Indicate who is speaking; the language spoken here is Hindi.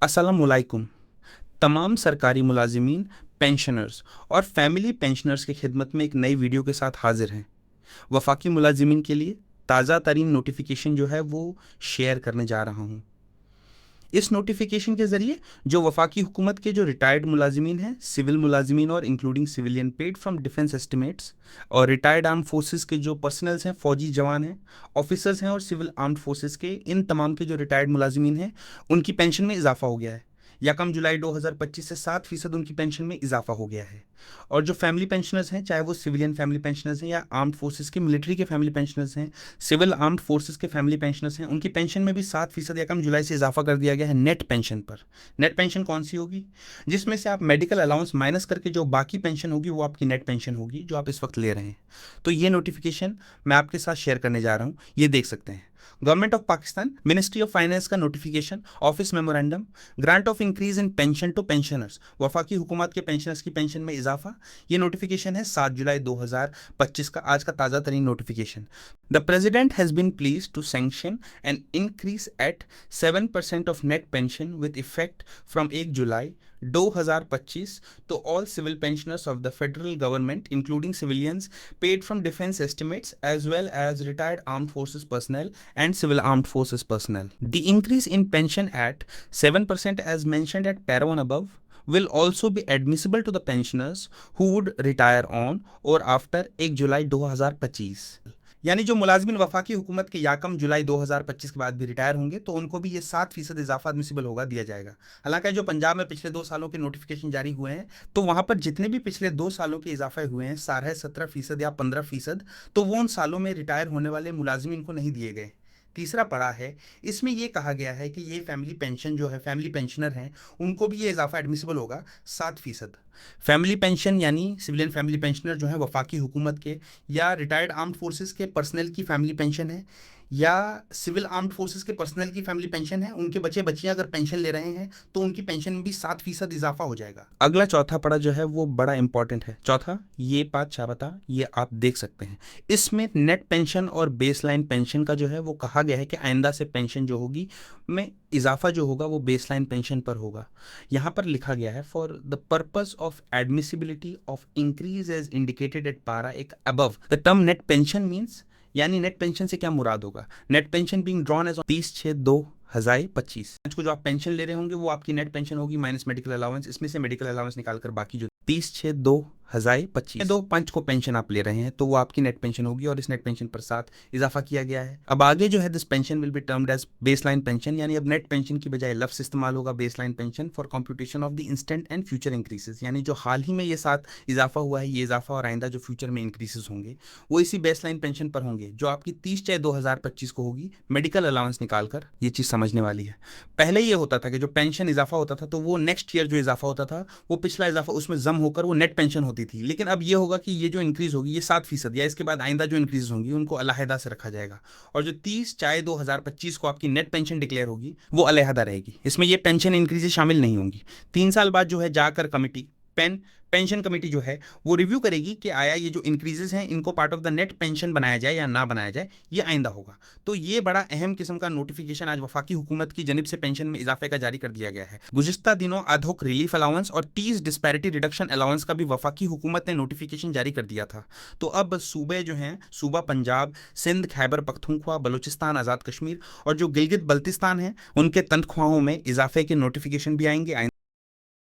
Speaker 1: अस्सलामुअलैकुम। तमाम सरकारी मुलाजिमीन, पेंशनर्स और फैमिली पेंशनर्स की खिदमत में एक नई वीडियो के साथ हाजिर हैं। वफाकी मुलाजिमीन के लिए ताज़ा तरीन नोटिफिकेशन जो है वो शेयर करने जा रहा हूँ। इस नोटिफिकेशन के ज़रिए जो वफाकी हुकूमत के जो रिटायर्ड मुलाजिमीन हैं, सिविल मुलाजिमीन और including civilian paid from defence estimates, और रिटायर्ड आर्म फोर्सेस के जो पर्सनल्स हैं, फौजी जवान हैं, ऑफिसर्स हैं और सिविल आर्म्ड फोर्सेस के इन तमाम के जो रिटायर्ड मुलाजिमीन हैं, उनकी पेंशन में इजाफा हो गया है। यकम जुलाई 2025 से 7% उनकी पेंशन में इजाफा हो गया है। और जो फैमिली पेंशनर्स हैं, चाहे वो सिविलियन फैमिली पेंशनर्स हैं या आर्म्ड फोर्सेस के मिलिट्री के फैमिली पेंशनर्स हैं, सिविल आर्म्ड फोर्सेस के फैमिली पेंशनर्स हैं, उनकी पेंशन में भी 7% यकम जुलाई से इजाफा कर दिया गया है नेट पेंशन पर। नेट पेंशन कौन सी होगी? जिसमें से आप मेडिकल अलाउंस माइनस करके जो बाकी पेंशन होगी वो आपकी नेट पेंशन होगी, जो आप इस वक्त ले रहे हैं। तो ये नोटिफिकेशन मैं आपके साथ शेयर करने जा रहा हूँ, ये देख सकते हैं। Government of Pakistan, ministry of finance का notification, office memorandum, grant of increase in pension to pensioners, वफाकी हुकूमत के पेंशनर्स की पेंशन में इजाफा। ये नोटिफिकेशन है 7 जुलाई 2025 का, आज का ताज़ा तरीन notification. The president has been pleased to sanction an increase at 7% of net pension with effect from 1 July 2025 to all civil pensioners of the federal government, including civilians paid from defense estimates as well as retired armed forces personnel and civil armed forces personnel. The increase in pension at 7% as mentioned at para 1 above will also be admissible to the pensioners who would retire on or after 1 July 2025। यानी जो मुलाजिमिन वफाकी हुकूमत के याकम जुलाई 2025 के बाद भी रिटायर होंगे तो उनको भी ये 7% इजाफा एडमिसिबल होगा, दिया जाएगा। हालांकि जो पंजाब में पिछले 2 सालों के नोटिफिकेशन जारी हुए हैं तो वहां पर जितने भी पिछले 2 सालों के इजाफे हुए हैं, 17% या 15%, तो वो उन सालों में रिटायर होने वाले मुलाजिमिन को नहीं दिए गए। तीसरा पड़ा है, इसमें यह कहा गया है कि ये फैमिली पेंशन जो है, फैमिली पेंशनर हैं, उनको भी ये इजाफा एडमिसिबल होगा 7%। फैमिली पेंशन यानी सिविलियन फैमिली पेंशनर जो है वफाकी हुकूमत के, या रिटायर्ड आर्म्ड फोर्सेस के पर्सनल की फैमिली पेंशन है, या सिविल आर्म्ड फोर्सेस के पर्सनल की फैमिली पेंशन है, उनके बच्चे बच्चियां अगर पेंशन ले रहे हैं तो उनकी पेंशन में भी 7% इजाफा हो जाएगा। अगला चौथा पड़ा जो है वो बड़ा इंपॉर्टेंट है। चौथा, ये पाँच छाबता, ये आप देख सकते हैं। इसमें नेट पेंशन और बेसलाइन पेंशन का जो है वो कहा गया है कि आइंदा से पेंशन जो होगी में इजाफा जो होगा वो बेसलाइन पेंशन पर होगा। यहाँ पर लिखा गया है, for the purpose of admissibility of increase as indicated at para एक above the term net pension means, यानी नेट पेंशन से क्या मुराद होगा? Net pension being drawn as 30/6/2025। को जो आप पेंशन ले रहे होंगे वो आपकी नेट पेंशन होगी माइनस मेडिकल अलाउंस। इसमें से मेडिकल अलाउंस निकालकर बाकी जो 30/6/2025 दो पंच को पेंशन आप ले रहे हैं तो वो आपकी नेट पेंशन होगी, और इस नेट पेंशन पर 7 इजाफा किया गया है। अब आगे जो है this pension will be termed as baseline pension, यानी अब नेट पेंशन की बजाय लफ्ज इस्तेमाल होगा baseline pension for computation of the instant and future increases. यानी जो हाल ही में ये 7 इजाफा हुआ है, ये इजाफा और आइंदा जो फ्यूचर में इंक्रीजेस होंगे वो इसी बेसलाइन पेंशन पर होंगे, जो आपकी 30/6/2025 को होगी मेडिकल अलाउंस निकालकर। ये चीज़ समझने वाली है। पहले ये होता था कि जो पेंशन इजाफा होता था तो वो नेक्स्ट ईयर जो इजाफा होता था वो पिछला इजाफा उसमें जम होकर वो नेट पेंशन होती थी। लेकिन अब ये होगा कि ये जो इंक्रीज होगी ये 7% या इसके बाद आइंदा जो इंक्रीज होंगी उनको अलहदा से रखा जाएगा, और जो 30/6/2025 को आपकी नेट पेंशन डिक्लेयर होगी वो अलहदा रहेगी। इसमें ये पेंशन इंक्रीज शामिल नहीं होंगी। 3 साल बाद जो है जाकर कमेटी पेंशन कमेटी जो है वो रिव्यू करेगी कि आया ये जो इंक्रीजेस हैं इनको part of the net pension बनाया जाए या ना बनाया जाए, ये आइंदा होगा। तो ये बड़ा अहम किस्म का नोटिफिकेशन आज वफाकी हुकूमत की जनिब से पेंशन में इजाफे का जारी कर दिया गया है। गुज़िश्ता दिनों अधोक रिलीफ अलाउंस और 30 डिस्पैरिटी रिडक्शन अलाउंस का भी वफाकी हुकूमत ने नोटिफिकेशन जारी कर दिया था। तो अब सूबे जो हैं, सूबा पंजाब, सिंध, खैबर पख्तूनख्वा, बलूचिस्तान, आज़ाद कश्मीर और जो गिलगित बल्तिस्तान है, उनके तनख्वाहों में इजाफे के नोटिफिकेशन भी आएंगे।